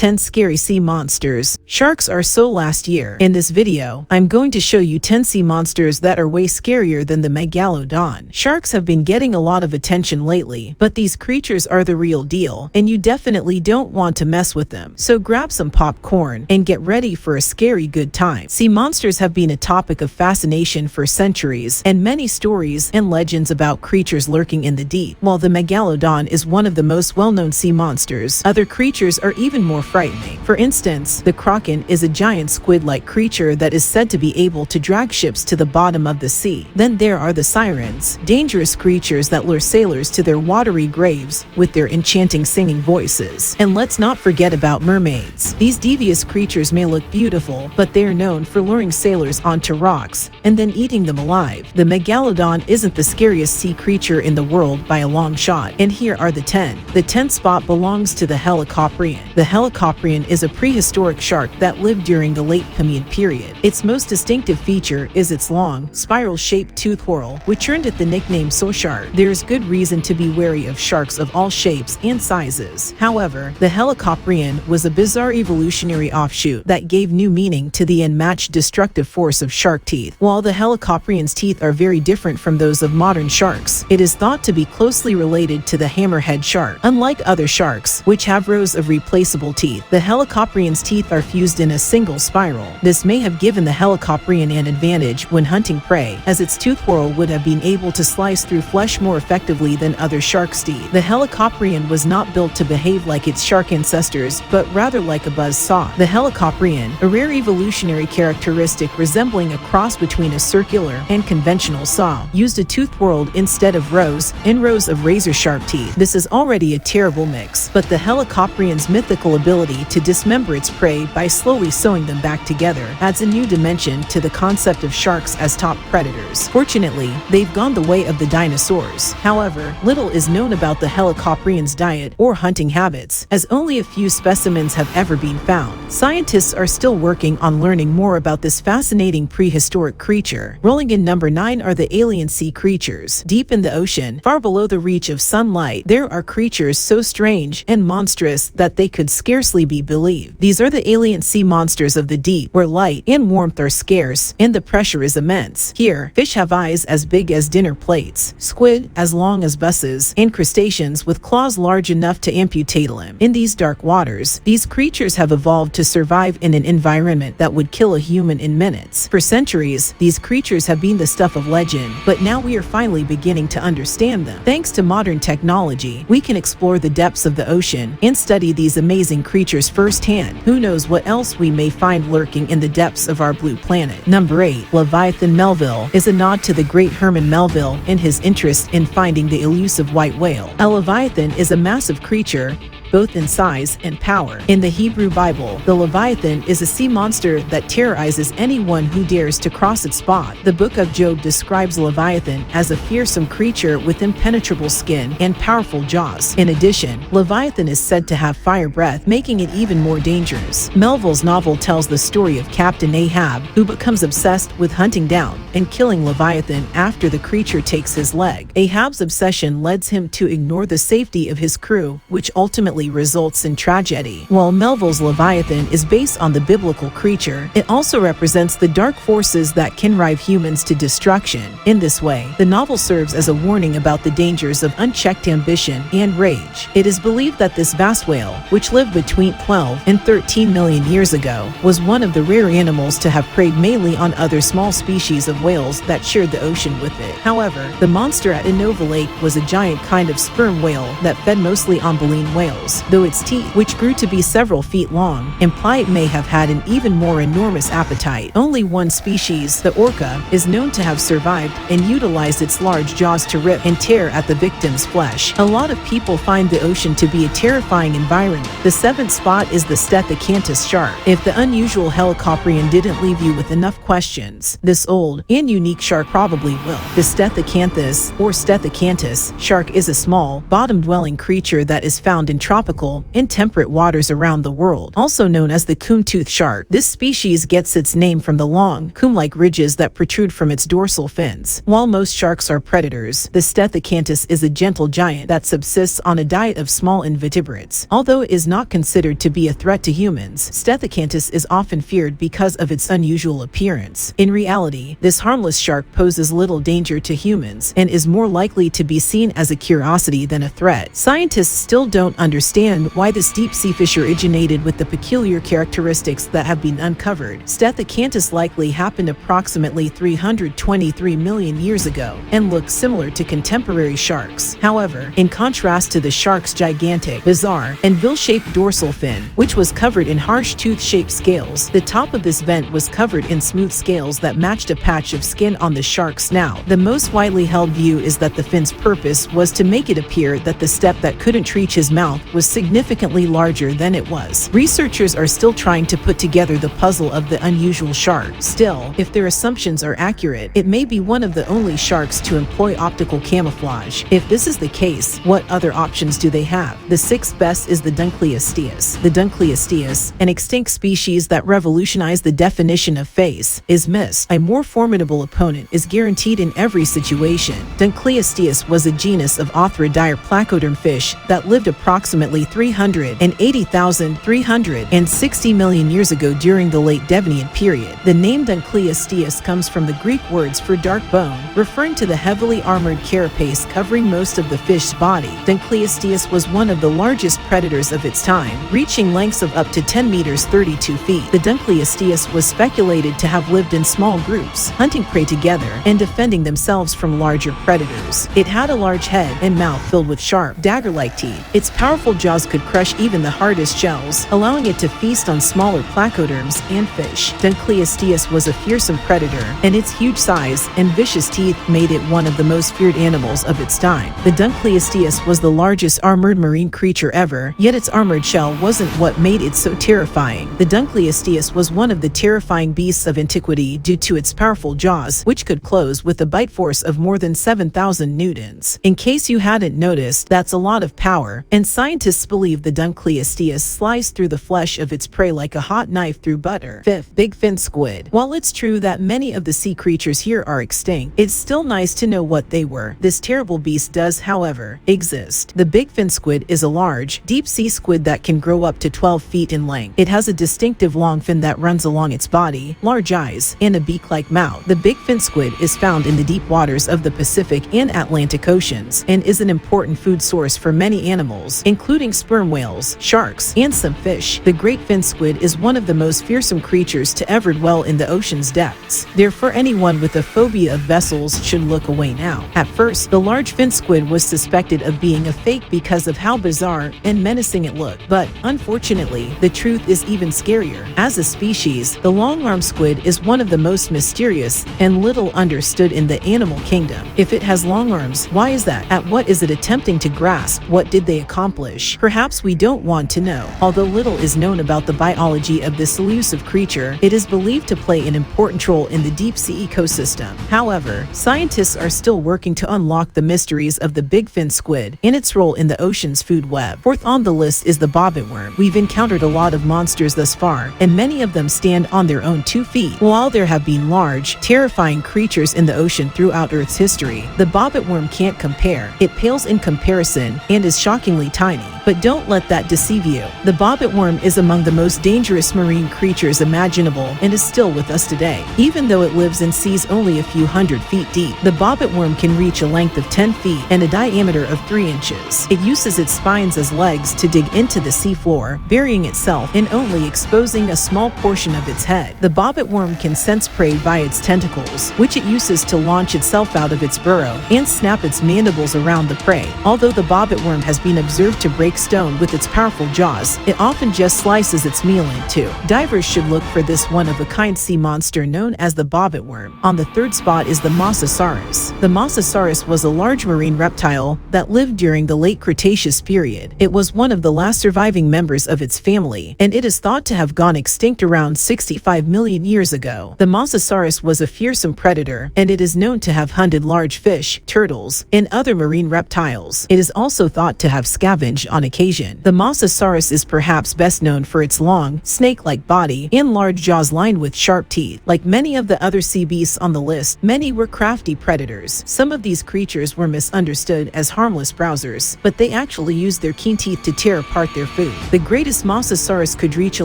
10 Scary Sea Monsters. Sharks are so last year. In this video, I'm going to show you 10 sea monsters that are way scarier than the Megalodon. Sharks have been getting a lot of attention lately, but these creatures are the real deal, and you definitely don't want to mess with them. So grab some popcorn and get ready for a scary good time. Sea monsters have been a topic of fascination for centuries, and many stories and legends about creatures lurking in the deep. While the Megalodon is one of the most well-known sea monsters, other creatures are even more frightening. For instance, the kraken is a giant squid-like creature that is said to be able to drag ships to the bottom of the sea. Then there are the sirens, dangerous creatures that lure sailors to their watery graves with their enchanting singing voices. And let's not forget about mermaids. These devious creatures may look beautiful, but they are known for luring sailors onto rocks and then eating them alive. The Megalodon isn't the scariest sea creature in the world by a long shot, and here are the 10. The 10th spot belongs to the Earthopedia. The Earthopedia is a prehistoric shark that lived during the late Permian period. Its most distinctive feature is its long, spiral-shaped tooth whorl, which earned it the nickname shark. There's good reason to be wary of sharks of all shapes and sizes. However, the Earthopedia was a bizarre evolutionary offshoot that gave new meaning to the unmatched destructive force of shark teeth. While the Earthopedia's teeth are very different from those of modern sharks, it is thought to be closely related to the hammerhead shark. Unlike other sharks, which have rows of replaceable teeth, the Earthopedia's teeth are fused in a single spiral. This may have given the Earthopedian an advantage when hunting prey, as its tooth whorl would have been able to slice through flesh more effectively than other sharks' teeth. The Earthopedia was not built to behave like its shark ancestors, but rather like a buzz saw. The Earthopedia, a rare evolutionary characteristic resembling a cross between a circular and conventional saw, used a tooth whorl instead of rows and rows of razor-sharp teeth. This is already a terrible mix, but the Earthopedia's mythical ability to dismember its prey by slowly sewing them back together adds a new dimension to the concept of sharks as top predators. Fortunately, they've gone the way of the dinosaurs. However, little is known about the Earthopedia's diet or hunting habits, as only a few specimens have ever been found. Scientists are still working on learning more about this fascinating prehistoric creature. Rolling in number 9 are the alien sea creatures. Deep in the ocean, far below the reach of sunlight, there are creatures so strange and monstrous that they could scarcely be believed. These are the alien sea monsters of the deep, where light and warmth are scarce and the pressure is immense. Here, fish have eyes as big as dinner plates, squid as long as buses, and crustaceans with claws large enough to amputate a limb. In these dark waters, these creatures have evolved to survive in an environment that would kill a human in minutes. For centuries, these creatures have been the stuff of legend, but now we are finally beginning to understand them. Thanks to modern technology, we can explore the depths of the ocean and study these amazing creatures firsthand. Who knows what else we may find lurking in the depths of our blue planet. Number 8. Leviathan Melville is a nod to the great Herman Melville and his interest in finding the elusive white whale. A leviathan is a massive creature, both in size and power. In the Hebrew Bible, the Leviathan is a sea monster that terrorizes anyone who dares to cross its path. The book of Job describes Leviathan as a fearsome creature with impenetrable skin and powerful jaws. In addition, Leviathan is said to have fire breath, making it even more dangerous. Melville's novel tells the story of Captain Ahab, who becomes obsessed with hunting down and killing Leviathan after the creature takes his leg. Ahab's obsession leads him to ignore the safety of his crew, which ultimately results in tragedy. While Melville's Leviathan is based on the biblical creature, it also represents the dark forces that can drive humans to destruction. In this way, the novel serves as a warning about the dangers of unchecked ambition and rage. It is believed that this vast whale, which lived between 12 and 13 million years ago, was one of the rare animals to have preyed mainly on other small species of whales that shared the ocean with it. However, the monster at Innova Lake was a giant kind of sperm whale that fed mostly on baleen whales, though its teeth, which grew to be several feet long, imply it may have had an even more enormous appetite. Only one species, the orca, is known to have survived and utilized its large jaws to rip and tear at the victim's flesh. A lot of people find the ocean to be a terrifying environment. The 7th spot is the Stethecanthus shark. If the unusual Earthopedia didn't leave you with enough questions, this old and unique shark probably will. The Stethecanthus, or Stethecanthus, shark is a small, bottom-dwelling creature that is found in tropical tropical and temperate waters around the world. Also known as the comb-toothed shark, this species gets its name from the long, comb-like ridges that protrude from its dorsal fins. While most sharks are predators, the Stethecanthus is a gentle giant that subsists on a diet of small invertebrates. Although it is not considered to be a threat to humans, Stethecanthus is often feared because of its unusual appearance. In reality, this harmless shark poses little danger to humans and is more likely to be seen as a curiosity than a threat. Scientists still don't understand why this deep-sea fish originated with the peculiar characteristics that have been uncovered. Stethecanthus likely happened approximately 323 million years ago and looks similar to contemporary sharks. However, in contrast to the shark's gigantic, bizarre, and bill-shaped dorsal fin, which was covered in harsh tooth-shaped scales, the top of this vent was covered in smooth scales that matched a patch of skin on the shark's snout. The most widely held view is that the fin's purpose was to make it appear that the step that couldn't reach his mouth was significantly larger than it was. Researchers are still trying to put together the puzzle of the unusual shark. Still, if their assumptions are accurate, it may be one of the only sharks to employ optical camouflage. If this is the case, what other options do they have? The sixth best is the Dunkleosteus. The Dunkleosteus, an extinct species that revolutionized the definition of face, is missed. A more formidable opponent is guaranteed in every situation. Dunkleosteus was a genus of Othrodire placoderm fish that lived approximately 380,360 million years ago during the late Devonian period. The name Dunkleosteus comes from the Greek words for dark bone, referring to the heavily armored carapace covering most of the fish's body. Dunkleosteus was one of the largest predators of its time, reaching lengths of up to 10 meters 32 feet. The Dunkleosteus was speculated to have lived in small groups, hunting prey together and defending themselves from larger predators. It had a large head and mouth filled with sharp, dagger-like teeth. Its powerful jaws could crush even the hardest shells, allowing it to feast on smaller placoderms and fish. Dunkleosteus was a fearsome predator, and its huge size and vicious teeth made it one of the most feared animals of its time. The Dunkleosteus was the largest armored marine creature ever, yet its armored shell wasn't what made it so terrifying. The Dunkleosteus was one of the terrifying beasts of antiquity due to its powerful jaws, which could close with a bite force of more than 7,000 newtons. In case you hadn't noticed, that's a lot of power, and scientists believe the Dunkleosteus sliced through the flesh of its prey like a hot knife through butter. Fifth, big fin squid. While it's true that many of the sea creatures here are extinct, it's still nice to know what they were. This terrible beast does, however, exist. The big fin squid is a large, deep-sea squid that can grow up to 12 feet in length. It has a distinctive long fin that runs along its body, large eyes, and a beak-like mouth. The big fin squid is found in the deep waters of the Pacific and Atlantic Oceans and is an important food source for many animals, including sperm whales, sharks, and some fish. The great fin squid is one of the most fearsome creatures to ever dwell in the ocean's depths. Therefore, anyone with a phobia of vessels should look away now. At first, the large fin squid was suspected of being a fake because of how bizarre and menacing it looked, but unfortunately, the truth is even scarier. As a species, the long-armed squid is one of the most mysterious and little understood in the animal kingdom. If it has long arms, why is that? At what is it attempting to grasp? What did they accomplish? Perhaps we don't want to know. Although little is known about the biology of this elusive creature, it is believed to play an important role in the deep-sea ecosystem. However, scientists are still working to unlock the mysteries of the big fin squid and its role in the ocean's food web. Fourth on the list is the bobbit worm. We've encountered a lot of monsters thus far, and many of them stand on their own 2 feet. While there have been large, terrifying creatures in the ocean throughout Earth's history, the bobbit worm can't compare. It pales in comparison and is shockingly tiny. But don't let that deceive you. The bobbit worm is among the most dangerous marine creatures imaginable and is still with us today. Even though it lives in seas only a few hundred feet deep, the bobbit worm can reach a length of 10 feet and a diameter of 3 inches. It uses its spines as legs to dig into the seafloor, burying itself and only exposing a small portion of its head. The bobbit worm can sense prey via its tentacles, which it uses to launch itself out of its burrow and snap its mandibles around the prey. Although the bobbit worm has been observed to break stone with its powerful jaws, it often just slices its meal in two. Divers should look for this one-of-a-kind sea monster known as the bobbit worm. On the third spot is the Mosasaurus. The Mosasaurus was a large marine reptile that lived during the late Cretaceous period. It was one of the last surviving members of its family, and it is thought to have gone extinct around 65 million years ago. The Mosasaurus was a fearsome predator, and it is known to have hunted large fish, turtles, and other marine reptiles. It is also thought to have scavenged on occasion. The Mosasaurus is perhaps best known for its long, snake-like body and large jaws lined with sharp teeth. Like many of the other sea beasts on the list, many were crafty predators. Some of these creatures were misunderstood as harmless browsers, but they actually used their keen teeth to tear apart their food. The greatest Mosasaurus could reach a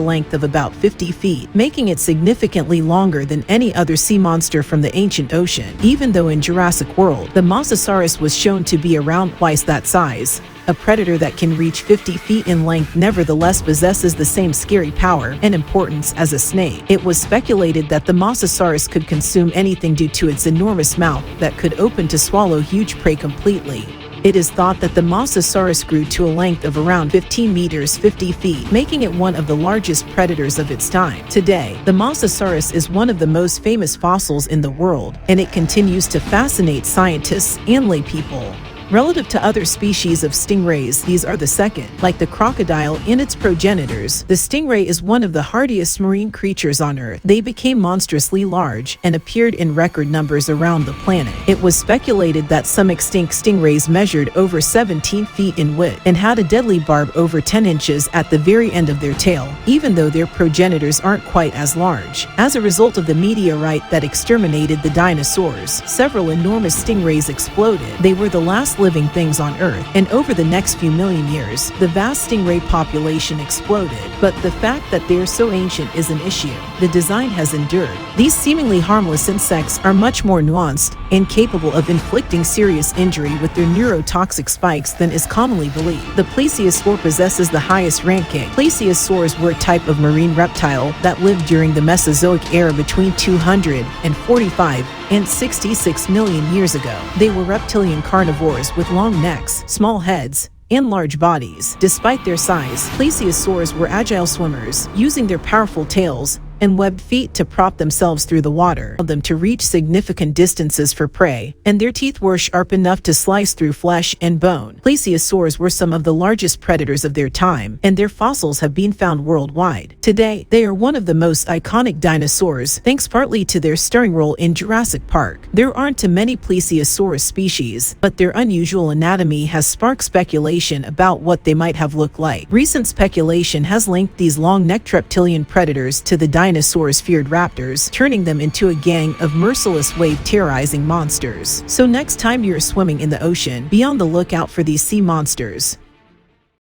length of about 50 feet, making it significantly longer than any other sea monster from the ancient ocean. Even though in Jurassic World, the Mosasaurus was shown to be around twice that size, a predator that can reach 50 feet in length nevertheless possesses the same scary power and importance as a snake. It was speculated that the Mosasaurus could consume anything due to its enormous mouth that could open to swallow huge prey completely. It is thought that the Mosasaurus grew to a length of around 15 meters 50 feet, making it one of the largest predators of its time. Today, the Mosasaurus is one of the most famous fossils in the world, and it continues to fascinate scientists and laypeople. Relative to other species of stingrays, these are the second. Like the crocodile and its progenitors, the stingray is one of the hardiest marine creatures on Earth. They became monstrously large and appeared in record numbers around the planet. It was speculated that some extinct stingrays measured over 17 feet in width and had a deadly barb over 10 inches at the very end of their tail, even though their progenitors aren't quite as large. As a result of the meteorite that exterminated the dinosaurs, several enormous stingrays exploded. They were the last living things on Earth, and over the next few million years, the vast stingray population exploded. But the fact that they are so ancient is an issue. The design has endured. These seemingly harmless insects are much more nuanced and capable of inflicting serious injury with their neurotoxic spikes than is commonly believed. The plesiosaur possesses the highest ranking. Plesiosaurs were a type of marine reptile that lived during the Mesozoic era between 245 and 66 million years ago. They were reptilian carnivores with long necks, small heads, and large bodies. Despite their size, plesiosaurs were agile swimmers, using their powerful tails and webbed feet to prop themselves through the water, them to reach significant distances for prey, and their teeth were sharp enough to slice through flesh and bone. Plesiosaurs were some of the largest predators of their time, and their fossils have been found worldwide. Today, they are one of the most iconic dinosaurs, thanks partly to their starring role in Jurassic Park. There aren't too many Plesiosaurus species, but their unusual anatomy has sparked speculation about what they might have looked like. Recent speculation has linked these long-necked reptilian predators to the dinosaurs' feared raptors, turning them into a gang of merciless wave-terrorizing monsters. So next time you're swimming in the ocean, be on the lookout for these sea monsters.